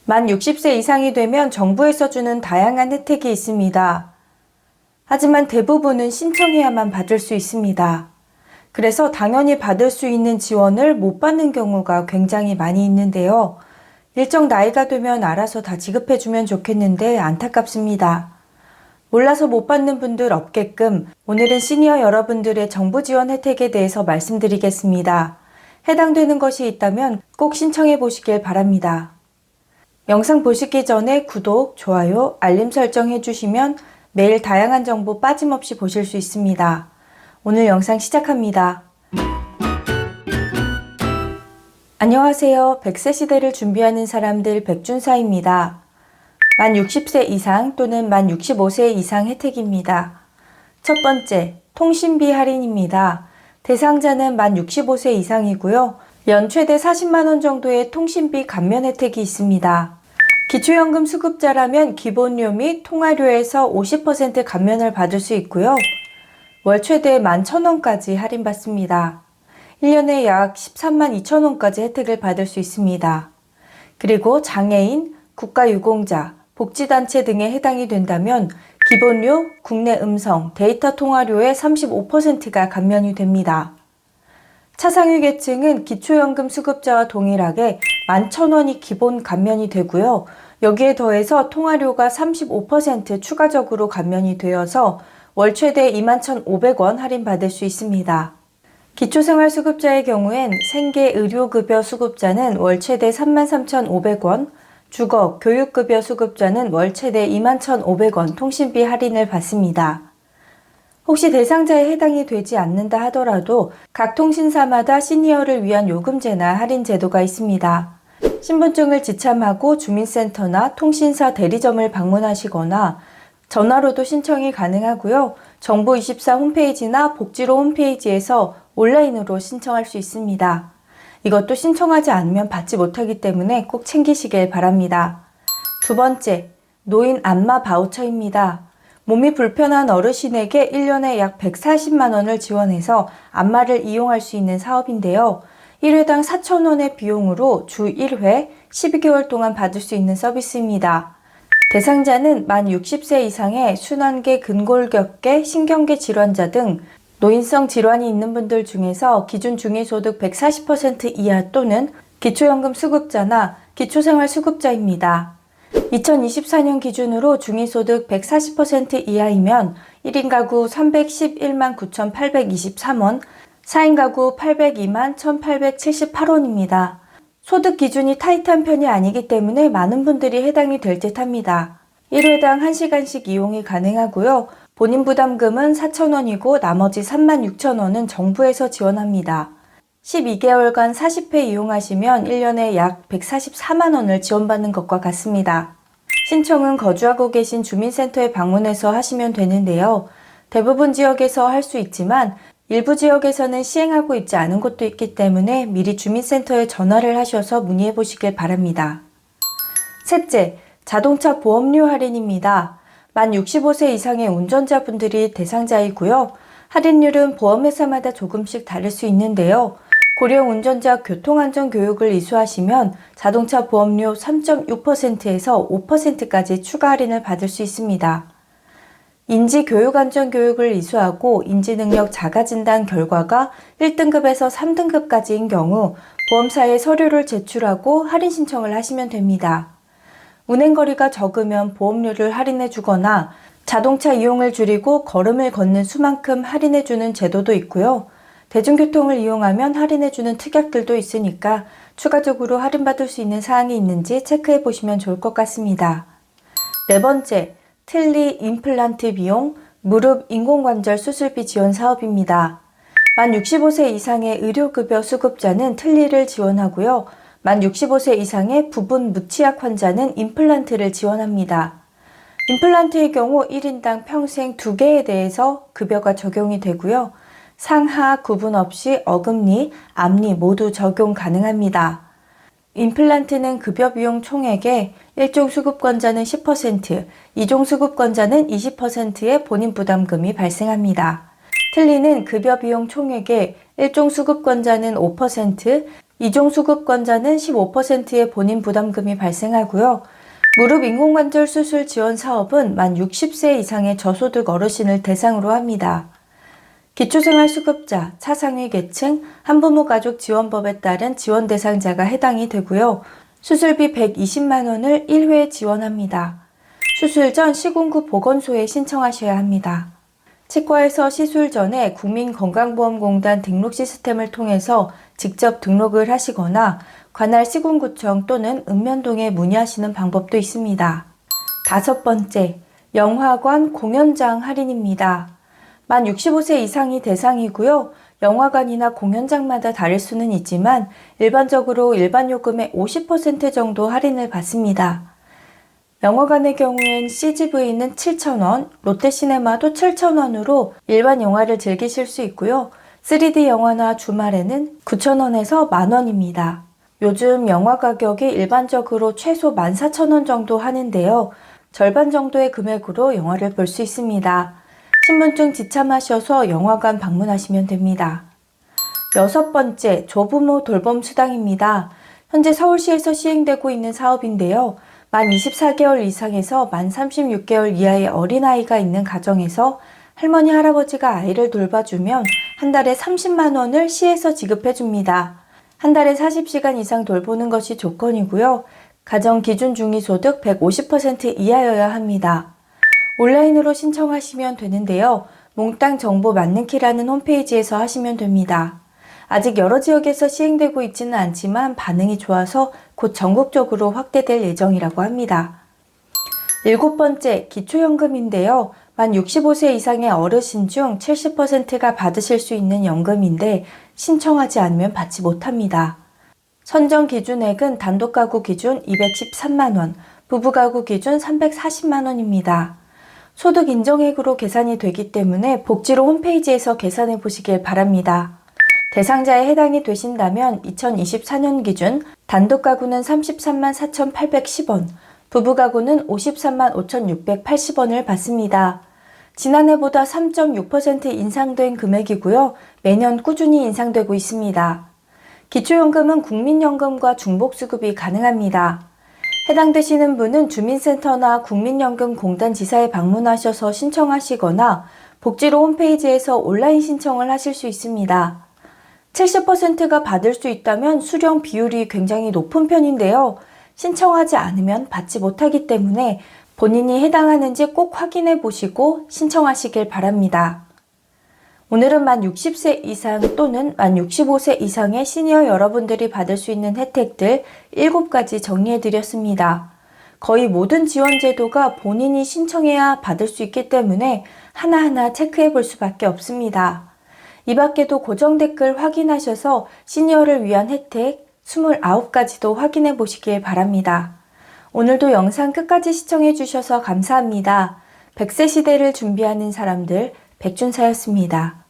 만 60세 이상이 되면 정부에서 주는 다양한 혜택이 있습니다. 하지만 대부분은 신청해야만 받을 수 있습니다. 그래서 당연히 받을 수 있는 지원을 못 받는 경우가 굉장히 많이 있는데요. 일정 나이가 되면 알아서 다 지급해주면 좋겠는데 안타깝습니다. 몰라서 못 받는 분들 없게끔 오늘은 시니어 여러분들의 정부 지원 혜택에 대해서 말씀드리겠습니다. 해당되는 것이 있다면 꼭 신청해 보시길 바랍니다. 영상 보시기 전에 구독, 좋아요, 알림 설정 해주시면 매일 다양한 정보 빠짐없이 보실 수 있습니다. 오늘 영상 시작합니다. 안녕하세요. 100세 시대를 준비하는 사람들 백준사입니다. 만 60세 이상 또는 만 65세 이상 혜택입니다. 첫 번째, 통신비 할인입니다. 대상자는 만 65세 이상이고요. 연 최대 40만 원 정도의 통신비 감면 혜택이 있습니다. 기초연금 수급자라면 기본료 및 통화료에서 50% 감면을 받을 수 있고요. 월 최대 11,000원까지 할인받습니다. 1년에 약 13만 2천원까지 혜택을 받을 수 있습니다. 그리고 장애인, 국가유공자, 복지단체 등에 해당이 된다면 기본료, 국내 음성, 데이터 통화료의 35%가 감면이 됩니다. 차상위 계층은 기초연금 수급자와 동일하게 11,000원이 기본 감면이 되고요. 여기에 더해서 통화료가 35% 추가적으로 감면이 되어서 월 최대 21,500원 할인받을 수 있습니다. 기초생활수급자의 경우엔 생계의료급여 수급자는 월 최대 33,500원, 주거, 교육급여 수급자는 월 최대 21,500원 통신비 할인을 받습니다. 혹시 대상자에 해당이 되지 않는다 하더라도 각 통신사마다 시니어를 위한 요금제나 할인 제도가 있습니다. 신분증을 지참하고 주민센터나 통신사 대리점을 방문하시거나 전화로도 신청이 가능하고요. 정부24 홈페이지나 복지로 홈페이지에서 온라인으로 신청할 수 있습니다. 이것도 신청하지 않으면 받지 못하기 때문에 꼭 챙기시길 바랍니다. 두 번째, 노인 안마 바우처입니다. 몸이 불편한 어르신에게 1년에 약 140만 원을 지원해서 안마를 이용할 수 있는 사업인데요. 1회당 4,000원의 비용으로 주 1회 12개월 동안 받을 수 있는 서비스입니다. 대상자는 만 60세 이상의 순환계, 근골격계, 신경계 질환자 등 노인성 질환이 있는 분들 중에서 기준 중위소득 140% 이하 또는 기초연금 수급자나 기초생활수급자입니다. 2024년 기준으로 중위소득 140% 이하이면 1인 가구 311만 9,823원, 4인 가구 802만 1,878원입니다. 소득 기준이 타이트한 편이 아니기 때문에 많은 분들이 해당이 될 듯 합니다. 1회당 1시간씩 이용이 가능하고요. 본인 부담금은 4,000원이고 나머지 36,000원은 정부에서 지원합니다. 12개월간 40회 이용하시면 1년에 약 144만 원을 지원받는 것과 같습니다. 신청은 거주하고 계신 주민센터에 방문해서 하시면 되는데요. 대부분 지역에서 할 수 있지만 일부 지역에서는 시행하고 있지 않은 곳도 있기 때문에 미리 주민센터에 전화를 하셔서 문의해 보시길 바랍니다. 셋째, 자동차 보험료 할인입니다. 만 65세 이상의 운전자분들이 대상자이고요. 할인율은 보험회사마다 조금씩 다를 수 있는데요. 고령 운전자 교통안전교육을 이수하시면 자동차 보험료 3.6%에서 5%까지 추가 할인을 받을 수 있습니다. 인지교육안전교육을 이수하고 인지능력 자가진단 결과가 1등급에서 3등급까지인 경우 보험사에 서류를 제출하고 할인 신청을 하시면 됩니다. 운행거리가 적으면 보험료를 할인해 주거나 자동차 이용을 줄이고 걸음을 걷는 수만큼 할인해 주는 제도도 있고요. 대중교통을 이용하면 할인해 주는 특약들도 있으니까 추가적으로 할인받을 수 있는 사항이 있는지 체크해 보시면 좋을 것 같습니다. 네 번째, 틀니 임플란트 비용, 무릎 인공관절 수술비 지원 사업입니다. 만 65세 이상의 의료급여 수급자는 틀니를 지원하고요. 만 65세 이상의 부분 무치약 환자는 임플란트를 지원합니다. 임플란트의 경우 1인당 평생 2개에 대해서 급여가 적용이 되고요. 상하 구분 없이 어금니, 앞니 모두 적용 가능합니다. 임플란트는 급여 비용 총액의 1종 수급권자는 10%, 2종 수급권자는 20%의 본인 부담금이 발생합니다. 틀니는 급여 비용 총액의 1종 수급권자는 5%, 이종수급권자는 15%의 본인 부담금이 발생하고요. 무릎 인공관절 수술 지원 사업은 만 60세 이상의 저소득 어르신을 대상으로 합니다. 기초생활수급자, 차상위 계층, 한부모 가족 지원법에 따른 지원 대상자가 해당이 되고요. 수술비 120만 원을 1회 지원합니다. 수술 전 시군구 보건소에 신청하셔야 합니다. 치과에서 시술 전에 국민건강보험공단 등록 시스템을 통해서 직접 등록을 하시거나 관할 시군구청 또는 읍면동에 문의하시는 방법도 있습니다. 5번째, 영화관 공연장 할인입니다. 만 65세 이상이 대상이고요. 영화관이나 공연장마다 다를 수는 있지만 일반적으로 일반 요금의 50% 정도 할인을 받습니다. 영화관의 경우엔 CGV는 7,000원, 롯데시네마도 7,000원으로 일반 영화를 즐기실 수 있고요. 3D 영화나 주말에는 9,000원에서 만원입니다. 요즘 영화 가격이 일반적으로 최소 14,000원 정도 하는데요. 절반 정도의 금액으로 영화를 볼 수 있습니다. 신분증 지참하셔서 영화관 방문하시면 됩니다. 6번째, 조부모 돌봄 수당입니다. 현재 서울시에서 시행되고 있는 사업인데요. 만 24개월 이상에서 만 36개월 이하의 어린아이가 있는 가정에서 할머니, 할아버지가 아이를 돌봐주면 한 달에 30만 원을 시에서 지급해줍니다. 한 달에 40시간 이상 돌보는 것이 조건이고요. 가정 기준 중위소득 150% 이하여야 합니다. 온라인으로 신청하시면 되는데요. 몽땅 정보 만능키라는 홈페이지에서 하시면 됩니다. 아직 여러 지역에서 시행되고 있지는 않지만 반응이 좋아서 곧 전국적으로 확대될 예정이라고 합니다. 7번째, 기초연금인데요. 만 65세 이상의 어르신 중 70%가 받으실 수 있는 연금인데 신청하지 않으면 받지 못합니다. 선정 기준액은 단독가구 기준 213만원, 부부가구 기준 340만원입니다. 소득 인정액으로 계산이 되기 때문에 복지로 홈페이지에서 계산해 보시길 바랍니다. 대상자에 해당이 되신다면 2024년 기준 단독가구는 33만 4,810원, 부부가구는 53만 5,680원을 받습니다. 지난해보다 3.6% 인상된 금액이고요. 매년 꾸준히 인상되고 있습니다. 기초연금은 국민연금과 중복수급이 가능합니다. 해당되시는 분은 주민센터나 국민연금공단 지사에 방문하셔서 신청하시거나 복지로 홈페이지에서 온라인 신청을 하실 수 있습니다. 70%가 받을 수 있다면 수령 비율이 굉장히 높은 편인데요. 신청하지 않으면 받지 못하기 때문에 본인이 해당하는지 꼭 확인해 보시고 신청하시길 바랍니다. 오늘은 만 60세 이상 또는 만 65세 이상의 시니어 여러분들이 받을 수 있는 혜택들 7가지 정리해 드렸습니다. 거의 모든 지원 제도가 본인이 신청해야 받을 수 있기 때문에 하나하나 체크해 볼 수밖에 없습니다. 이 밖에도 고정 댓글 확인하셔서 시니어를 위한 혜택 29가지도 확인해 보시길 바랍니다. 오늘도 영상 끝까지 시청해 주셔서 감사합니다. 100세 시대를 준비하는 사람들 백준사였습니다.